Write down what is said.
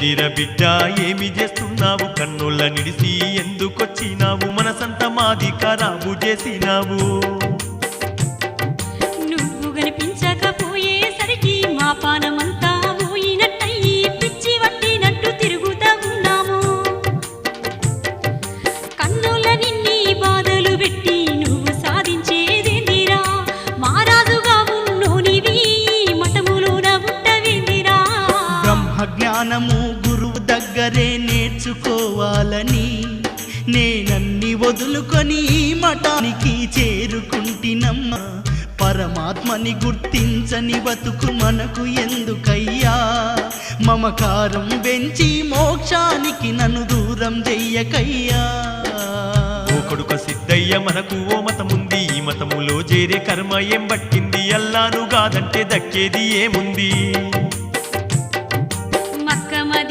ఏందిర బిడ్డ ఏమి చేస్తున్నావు కన్నుల నిడిసి ఎందుకొచ్చినావు మనసంతా మాది ఖరాబు చేసినావు నువ్వు కనిపించకపోయేసరికి మా పానమంతా పోయినట్టయి పిచ్చి పట్టినట్టు తిరుగుతా ఉన్నాము కన్నుల నిన్ని బాధలు పెట్టి నువ్వు సాధించేదేందిరా మారాజుగా ఉన్నోనివి మఠములోన ఉండవేందిరా బ్రహ్మజ్ఞానము గురువు దగ్గరే నేర్చుకోవాలని నేనన్ని వదులుకొని ఈ మఠానికి చేరుకుంటినమ్మా పరమాత్మని గుర్తించని బతుకు మనకు ఎందుకయ్యా మమకారం పెంచి మోక్షానికి నన్ను దూరం చెయ్యకయ్యా ఓ కొడుక సిద్ధయ్య మనకు ఓ మతముంది ఈ మతములో చేరే కర్మ ఏం పట్టింది అల్లాను కాదంటే దక్కేది ఏముంది